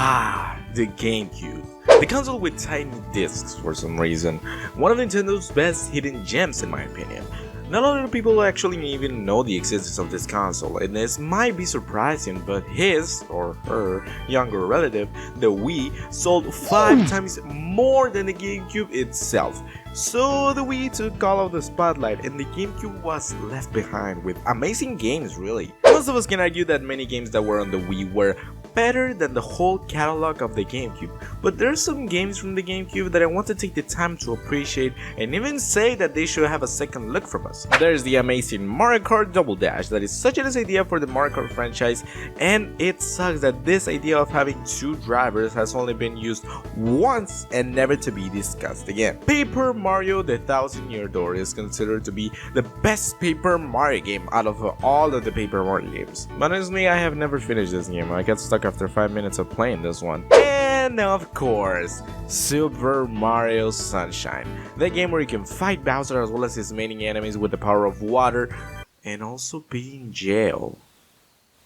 The GameCube. The console with tiny discs for some reason. One of Nintendo's best hidden gems in my opinion. Not a lot of people actually even know the existence of this console, and this might be surprising, but his or her younger relative, the Wii, sold 5 times more than the GameCube itself. So the Wii took all of the spotlight and the GameCube was left behind with amazing games really. Most of us can argue that many games that were on the Wii were better than the whole catalog of the GameCube, but there are some games from the GameCube that I want to take the time to appreciate and even say that they should have a second look from us. There's the amazing Mario Kart Double Dash that is such a nice idea for the Mario Kart franchise, and it sucks that this idea of having 2 drivers has only been used once and never to be discussed again. Paper Mario The Thousand Year Door is considered to be the best Paper Mario game out of all of the Paper Mario games. But honestly, I have never finished this game. I got stuck after 5 minutes of playing this one. And of course, Super Mario Sunshine, the game where you can fight Bowser as well as his main enemies with the power of water and also be in jail.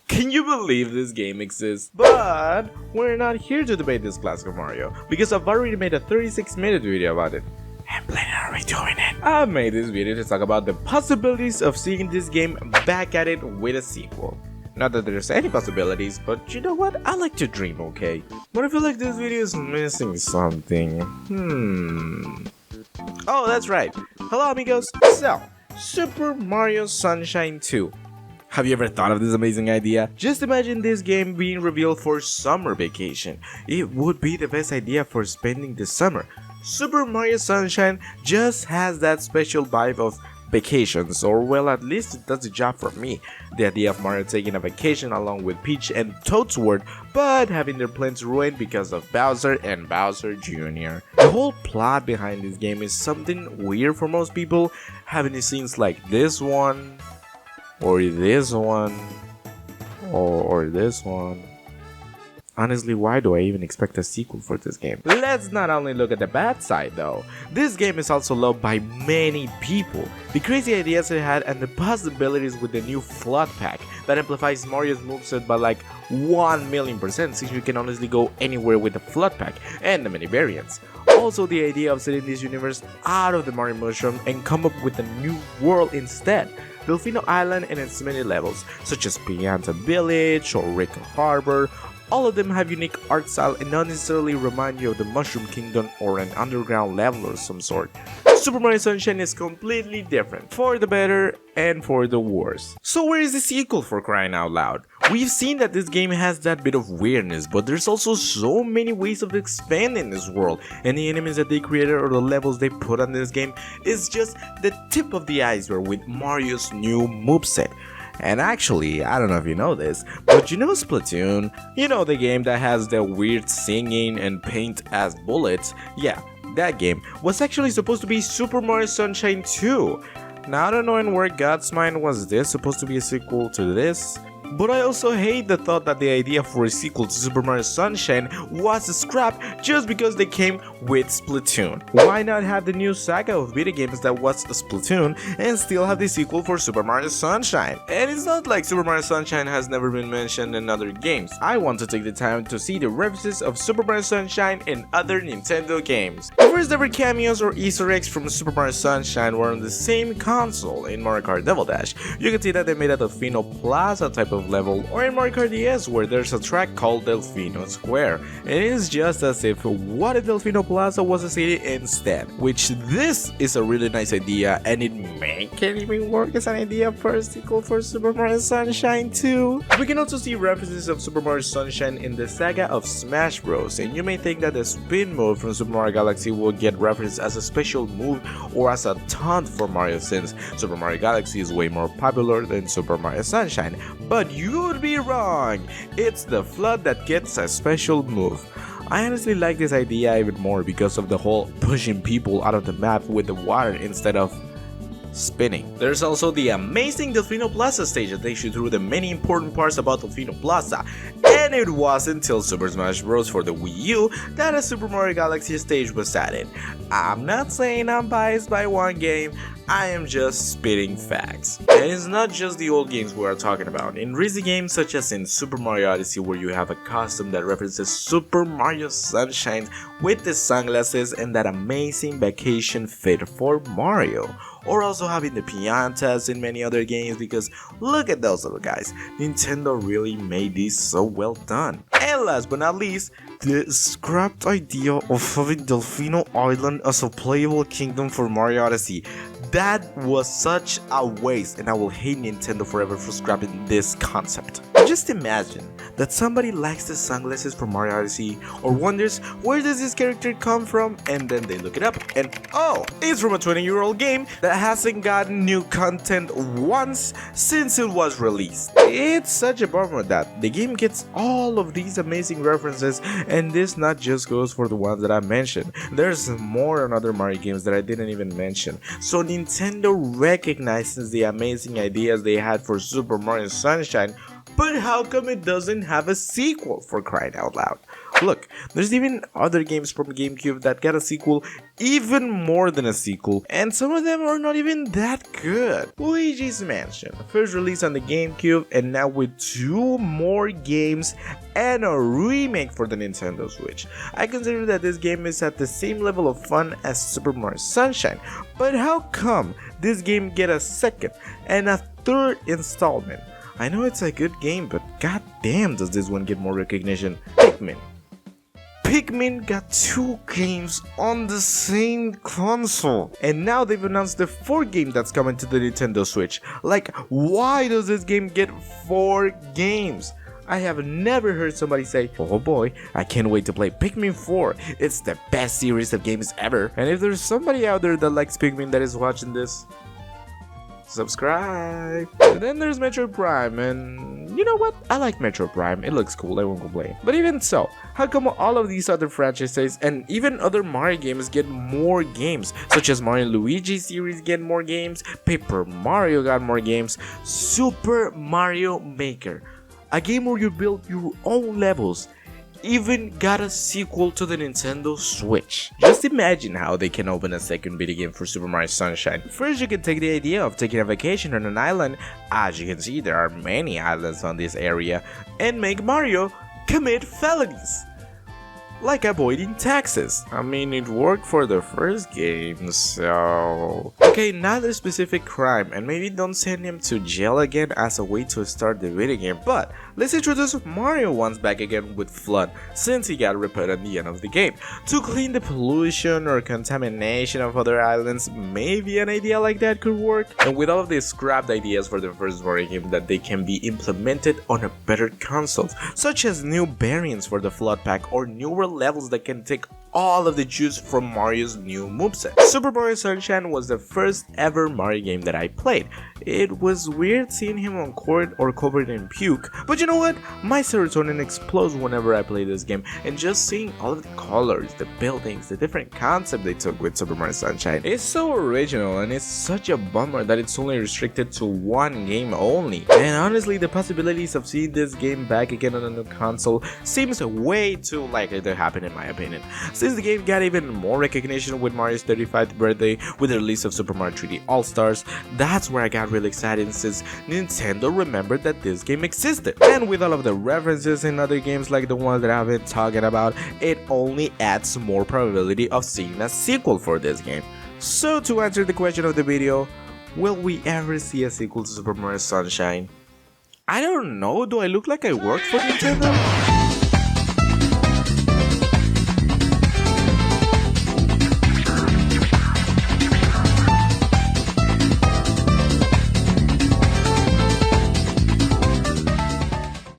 Can you believe this game exists? But we're not here to debate this classic of Mario because I've already made a 36-minute video about it. And plan on redoing it. I made this video to talk about the possibilities of seeing this game back at it with a sequel. Not that there's any possibilities, but you know what? I like to dream, okay? But I feel like this video is missing something. Oh, that's right. Hello, amigos. So, Super Mario Sunshine 2. Have you ever thought of this amazing idea? Just imagine this game being revealed for summer vacation. It would be the best idea for spending the summer. Super Mario Sunshine just has that special vibe of vacations, or well, at least it does the job for me. The idea of Mario taking a vacation along with Peach and Toad's but having their plans ruined because of Bowser and Bowser Jr. The whole plot behind this game is something weird for most people, having scenes like this one, or this one, or this one. Honestly, why do I even expect a sequel for this game? Let's not only look at the bad side though. This game is also loved by many people. The crazy ideas it had and the possibilities with the new Flood Pack that amplifies Mario's moveset by like 1,000,000% since you can honestly go anywhere with the Flood Pack and the many variants. Also the idea of setting this universe out of the Mario Mushroom and come up with a new world instead. Delfino Island and its many levels, such as Bianco Village or Ricco Harbor. All of them have unique art style and not necessarily remind you of the Mushroom Kingdom or an underground level of some sort. Super Mario Sunshine is completely different, for the better and for the worse. So where is the sequel, for crying out loud? We've seen that this game has that bit of weirdness, but there's also so many ways of expanding this world, and the enemies that they created or the levels they put on this game is just the tip of the iceberg with Mario's new moveset. And actually, I don't know if you know this, but you know Splatoon? You know the game that has the weird singing and paint as bullets? Yeah, that game was actually supposed to be Super Mario Sunshine 2. Now I don't know in where God's mind was this supposed to be a sequel to this? But I also hate the thought that the idea for a sequel to Super Mario Sunshine was scrapped just because they came with Splatoon. Why not have the new saga of video games that was Splatoon and still have the sequel for Super Mario Sunshine? And it's not like Super Mario Sunshine has never been mentioned in other games. I want to take the time to see the references of Super Mario Sunshine in other Nintendo games. The first ever cameos or Easter eggs from Super Mario Sunshine were on the same console in Mario Kart Double Dash. You can see that they made a Delfino Plaza type of level, or in Mario Kart DS where there's a track called Delfino Square. It is just as if what if Delfino Plaza was a city instead, which this is a really nice idea and it can even work as an idea for a sequel for Super Mario Sunshine 2. We can also see references of Super Mario Sunshine in the saga of Smash Bros, and you may think that the spin move from Super Mario Galaxy will get referenced as a special move or as a taunt for Mario since Super Mario Galaxy is way more popular than Super Mario Sunshine, but you'd be wrong. It's the Flood that gets a special move. I honestly like this idea even more because of the whole pushing people out of the map with the water instead of spinning. There's also the amazing Delfino Plaza stage that takes you through the many important parts about Delfino Plaza, and and it wasn't until Super Smash Bros. For the Wii U that a Super Mario Galaxy stage was added. I'm not saying I'm biased by one game, I am just spitting facts. And it's not just the old games we are talking about. In recent games such as in Super Mario Odyssey, where you have a costume that references Super Mario Sunshine with the sunglasses and that amazing vacation fit for Mario. Or also having the piñatas in many other games, because look at those little guys. Nintendo really made these so well done. And last but not least, the scrapped idea of having Delfino Island as a playable kingdom for Mario Odyssey. That was such a waste, and I will hate Nintendo forever for scrapping this concept. Just imagine that somebody likes the sunglasses from Mario Odyssey or wonders where does this character come from, and then they look it up and oh, it's from a 20-year-old game that hasn't gotten new content once since it was released. It's such a bummer that the game gets all of these amazing references, and this not just goes for the ones that I mentioned. There's more on other Mario games that I didn't even mention. So Nintendo recognizes the amazing ideas they had for Super Mario Sunshine, but how come it doesn't have a sequel, for crying out loud? Look, there's even other games from GameCube that got a sequel, even more than a sequel, and some of them are not even that good. Luigi's Mansion, first released on the GameCube, and now with 2 more games and a remake for the Nintendo Switch. I consider that this game is at the same level of fun as Super Mario Sunshine, but how come this game get a second and a third installment? I know it's a good game, but goddamn does this one get more recognition. Pikmin got 2 games on the same console, and now they've announced the 4th game that's coming to the Nintendo Switch. Like, why does this game get 4 games? I have never heard somebody say, oh boy, I can't wait to play Pikmin 4. It's the best series of games ever. And if there's somebody out there that likes Pikmin that is watching this, subscribe. And then there's Metroid Prime, and you know what? I like Metroid Prime. It looks cool, I won't complain. But even so, how come all of these other franchises and even other Mario games get more games? Such as Mario and Luigi series get more games, Paper Mario got more games, Super Mario Maker, a game where you build your own levels, even got a sequel to the Nintendo Switch. Just imagine how they can open a second video game for Super Mario Sunshine. First, you can take the idea of taking a vacation on an island, as you can see there are many islands on this area, and make Mario commit felonies, like avoiding taxes. I mean, it worked for the first game, so... Okay, not a specific crime, and maybe don't send him to jail again as a way to start the video game, but let's introduce Mario once back again with FLUDD, since he got repaired at the end of the game. To clean the pollution or contamination of other islands, maybe an idea like that could work. And with all of these scrapped ideas for the first Mario game that they can be implemented on a better console, such as new variants for the FLUDD pack or newer levels that can take all of the juice from Mario's new moveset. Super Mario Sunshine was the first ever Mario game that I played. It was weird seeing him on court or covered in puke, but you know what? My serotonin explodes whenever I play this game, and just seeing all of the colors, the buildings, the different concept they took with Super Mario Sunshine is so original, and it's such a bummer that it's only restricted to one game only. And honestly, the possibilities of seeing this game back again on a new console seems way too likely to happen in my opinion. Since the game got even more recognition with Mario's 35th birthday with the release of Super Mario 3D All-Stars, that's where I got really excited since Nintendo remembered that this game existed. And with all of the references in other games like the ones that I've been talking about, it only adds more probability of seeing a sequel for this game. So to answer the question of the video, will we ever see a sequel to Super Mario Sunshine? I don't know, do I look like I work for Nintendo?